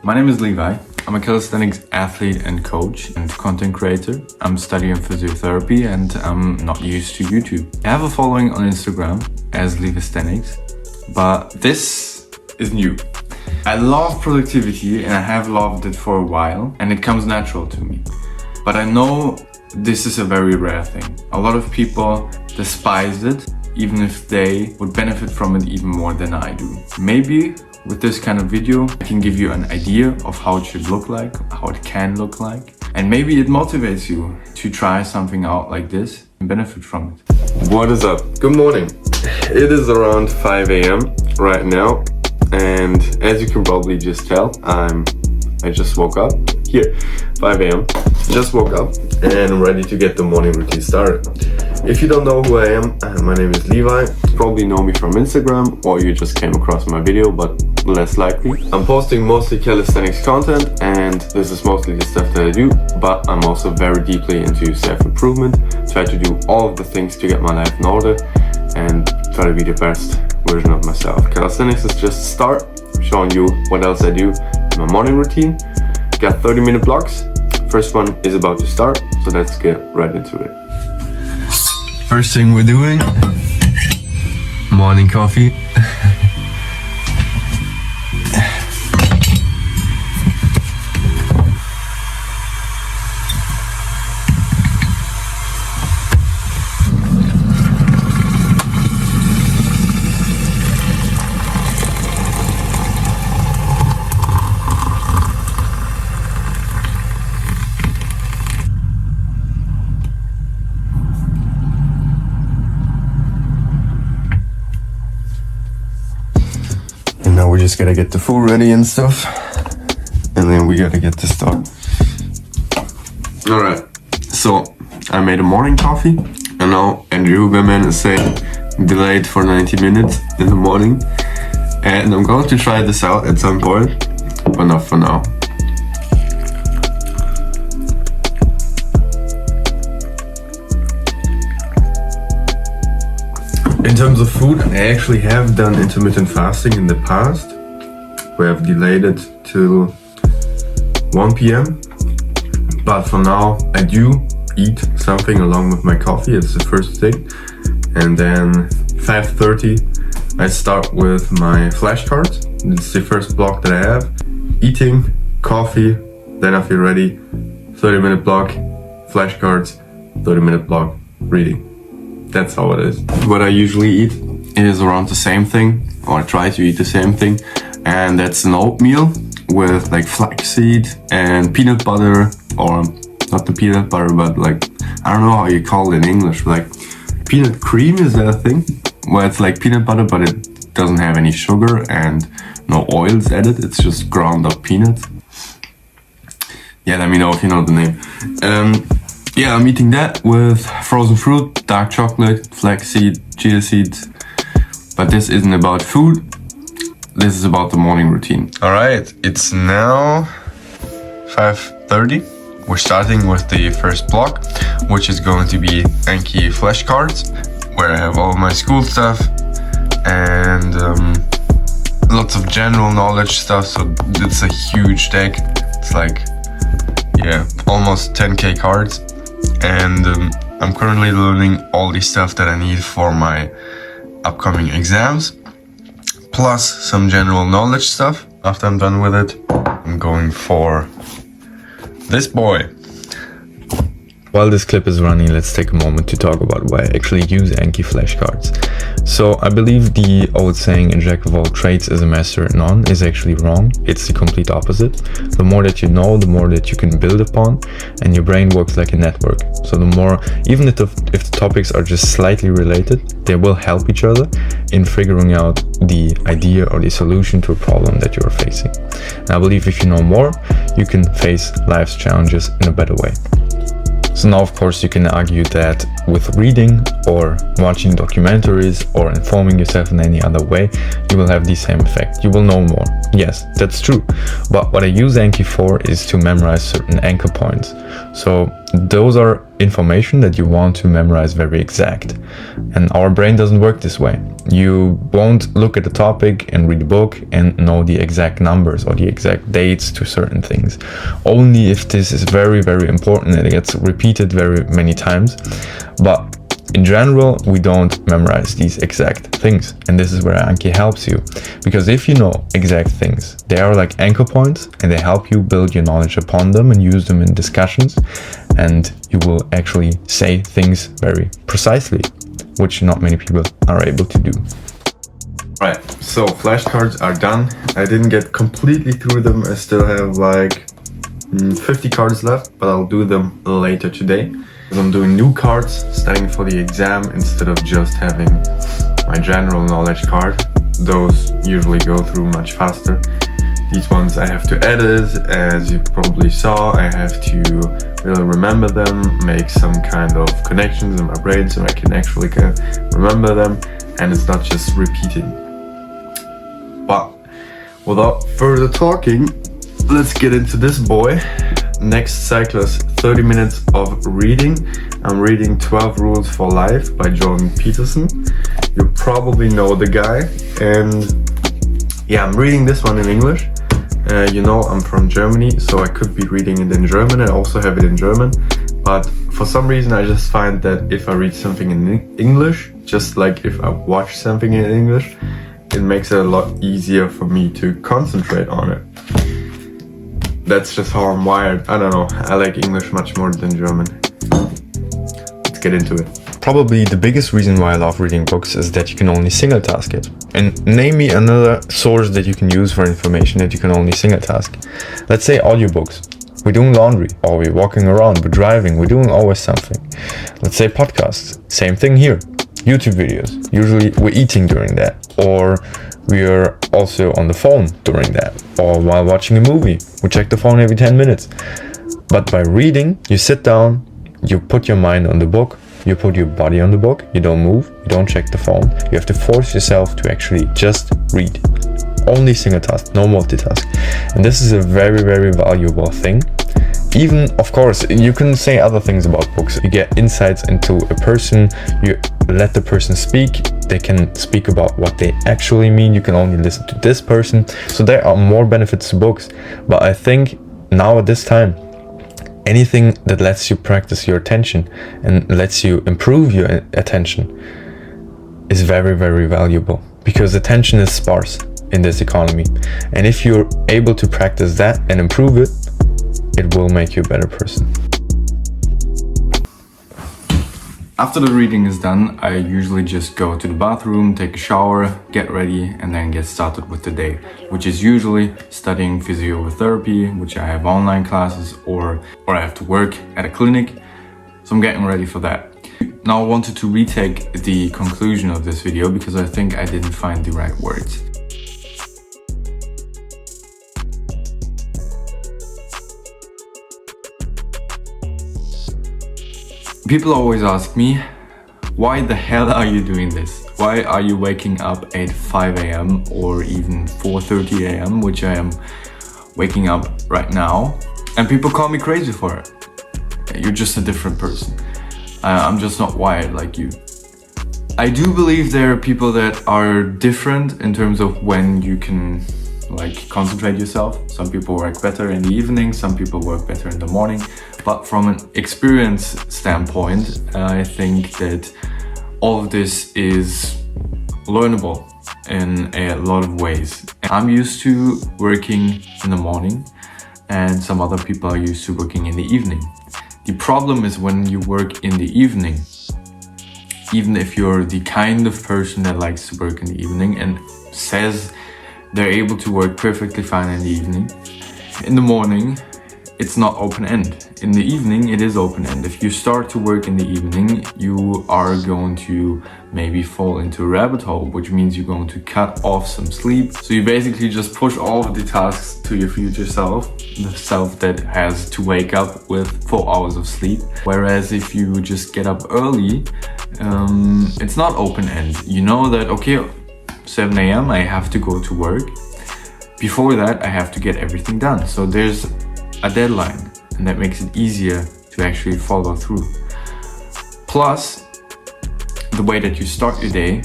My name is Levi. I'm a calisthenics athlete and coach and content creator. I'm studying physiotherapy and I'm not used to YouTube. I have a following on Instagram as Levisthenics, but this is new. I love productivity and I have loved it for a while and it comes natural to me. But I know this is a very rare thing. A lot of people despise it, even if they would benefit from it even more than I do. Maybe with this kind of video, I can give you an idea of how it should look like, how it can look like. And maybe it motivates you to try something out like this and benefit from it. What is up? Good morning. It is around 5 a.m. right now. And as you can probably just tell, I just woke up. Here, 5 a.m. Just woke up and I'm ready to get the morning routine started. If you don't know who I am, my name is Levi. You probably know me from Instagram or you just came across my video, but less likely. I'm posting mostly calisthenics content and this is mostly the stuff that I do, but I'm also very deeply into self-improvement. Try to do all of the things to get my life in order and try to be the best version of myself. Calisthenics is just a start, showing you what else I do in my morning routine. Got 30-minute blocks. First one is about to start, so let's get right into it. First thing we're doing, morning coffee. Now we just gotta get the food ready and stuff, and then we gotta get this started. Alright, so I made a morning coffee, and now Andrew Uberman is saying delayed for 90 minutes in the morning, and I'm going to try this out at some point, but not for now. In terms of food, I actually have done intermittent fasting in the past, where I've delayed it till 1 p.m. But for now, I do eat something along with my coffee. It's the first thing. And then 5:30, I start with my flashcards. It's the first block that I have. Eating, coffee, then I feel ready. 30-minute block, flashcards, 30-minute block, reading. That's how it is. What I usually eat is around the same thing, or I try to eat the same thing, and that's an oatmeal with like flaxseed and peanut butter, or not the peanut butter, but like, I don't know how you call it in English, like peanut cream, is that a thing? Where it's like peanut butter, but it doesn't have any sugar and no oils added, it's just ground up peanuts. Yeah, let me know if you know the name. Yeah, I'm eating that with frozen fruit, dark chocolate, flaxseed, chia seeds. But this isn't about food. This is about the morning routine. Alright, it's now 5:30. We're starting with the first block, which is going to be Anki flashcards, where I have all my school stuff and lots of general knowledge stuff. So it's a huge deck. It's like, yeah, almost 10k cards. And I'm currently learning all the stuff that I need for my upcoming exams, plus some general knowledge stuff. After I'm done with it, I'm going for this boy. While this clip is running, let's take a moment to talk about why I actually use Anki flashcards. So I believe the old saying, a jack of all trades is a master at none, is actually wrong. It's the complete opposite. The more that you know, the more that you can build upon, and your brain works like a network. So the more, even if the topics are just slightly related, they will help each other in figuring out the idea or the solution to a problem that you are facing. And I believe if you know more, you can face life's challenges in a better way. So now, of course, you can argue that with reading or watching documentaries or informing yourself in any other way, you will have the same effect. You will know more. Yes, that's true. But what I use Anki for is to memorize certain anchor points. So those are information that you want to memorize very exact. And our brain doesn't work this way. You won't look at the topic and read the book and know the exact numbers or the exact dates to certain things. Only if this is very, very important and it gets repeated very many times. But in general, we don't memorize these exact things. And this is where Anki helps you. Because if you know exact things, they are like anchor points and they help you build your knowledge upon them and use them in discussions. And you will actually say things very precisely, which not many people are able to do. Right, so flashcards are done. I didn't get completely through them. I still have like 50 cards left, but I'll do them later today. I'm doing new cards, studying for the exam instead of just having my general knowledge card. Those usually go through much faster. These ones I have to edit, as you probably saw. I have to really remember them, make some kind of connections in my brain so I can actually remember them, and it's not just repeating. But without further talking, let's get into this boy. Next cycle is 30 minutes of reading. I'm reading 12 Rules for Life by Jordan Peterson. You probably know the guy. And yeah, I'm reading this one in English. You know, I'm from Germany, so I could be reading it in German. I also have it in German. But for some reason, I just find that if I read something in English, just like if I watch something in English, it makes it a lot easier for me to concentrate on it. That's just how I'm wired. I don't know. I like English much more than German. Let's get into it. Probably the biggest reason why I love reading books is that you can only single task it. And name me another source that you can use for information that you can only single task. Let's say audiobooks. We're doing laundry, or we're walking around, we're driving, we're doing always something. Let's say podcasts. Same thing here. YouTube videos. Usually we're eating during that. Or we are also on the phone during that, or while watching a movie. We check the phone every 10 minutes. But by reading, you sit down, you put your mind on the book, you put your body on the book, you don't move, you don't check the phone. You have to force yourself to actually just read. Only single task, no multitask. And this is a very, very valuable thing. Even, of course, you can say other things about books. You get insights into a person, you let the person speak, they can speak about what they actually mean, you can only listen to this person. So there are more benefits to books. But I think now at this time, anything that lets you practice your attention and lets you improve your attention is very, very valuable. Because attention is sparse in this economy. And if you're able to practice that and improve it, it will make you a better person. After the reading is done, I usually just go to the bathroom, take a shower, get ready, and then get started with the day, which is usually studying physiotherapy, which I have online classes, or I have to work at a clinic. So I'm getting ready for that. Now I wanted to retake the conclusion of this video because I think I didn't find the right words. People always ask me, why the hell are you doing this? Why are you waking up at 5 a.m. or even 4:30 a.m., which I am waking up right now? And people call me crazy for it. You're just a different person. I'm just not wired like you. I do believe there are people that are different in terms of when you can concentrate yourself. Some people work better in the evening, some people work better in the morning. But from an experience standpoint, I think that all of this is learnable in a lot of ways. I'm used to working in the morning and some other people are used to working in the evening. The problem is when you work in the evening, even if you're the kind of person that likes to work in the evening and says they're able to work perfectly fine in the evening, in the morning, it's not open-end. In the evening, it is open-end. If you start to work in the evening, you are going to maybe fall into a rabbit hole, which means you're going to cut off some sleep. So you basically just push all of the tasks to your future self, the self that has to wake up with 4 hours of sleep. Whereas if you just get up early, it's not open-end. You know that, okay, 7 a.m. I have to go to work. Before that, I have to get everything done. So there's a deadline, and that makes it easier to actually follow through. Plus, the way that you start your day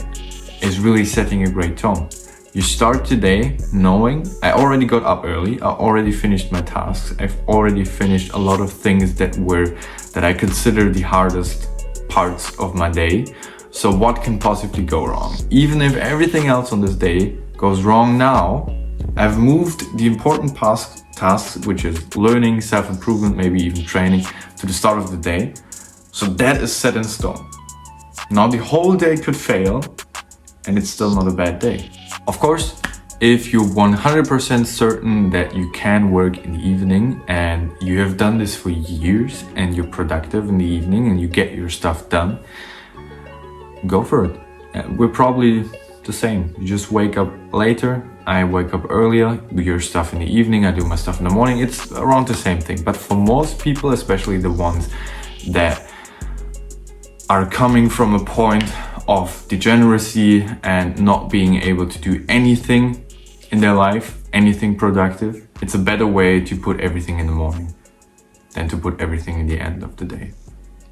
is really setting a great tone. You start today knowing I already got up early, I already finished my tasks, I've already finished a lot of things that I consider the hardest parts of my day. So what can possibly go wrong? Even if everything else on this day goes wrong now, I've moved the important tasks, which is learning, self-improvement, maybe even training, to the start of the day. So that is set in stone. Now the whole day could fail and it's still not a bad day. Of course, if you're 100% certain that you can work in the evening and you have done this for years and you're productive in the evening and you get your stuff done, go for it. We're probably the same. You just wake up later, I wake up earlier, do your stuff in the evening, I do my stuff in the morning. It's around the same thing. But for most people, especially the ones that are coming from a point of degeneracy and not being able to do anything in their life, anything productive, it's a better way to put everything in the morning than to put everything in the end of the day.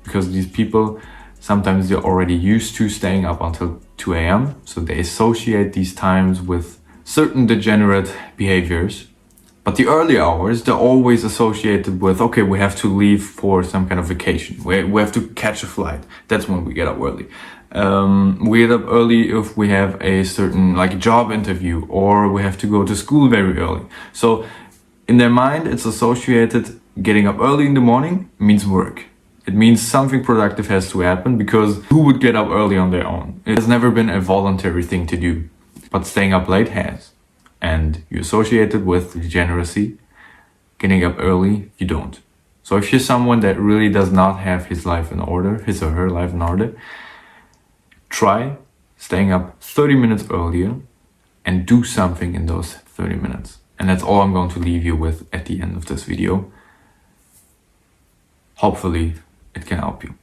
Because these people, sometimes they're already used to staying up until 2 a.m. So they associate these times with certain degenerate behaviors. But the early hours, they're always associated with, okay, we have to leave for some kind of vacation. We have to catch a flight. That's when we get up early. We get up early if we have a certain job interview or we have to go to school very early. So in their mind, it's associated getting up early in the morning means work. It means something productive has to happen, because who would get up early on their own? It has never been a voluntary thing to do, but staying up late has. And you associate it with degeneracy. Getting up early, you don't. So if you're someone that really does not have his life in order, his or her life in order, try staying up 30 minutes earlier and do something in those 30 minutes. And that's all I'm going to leave you with at the end of this video. Hopefully it can help you.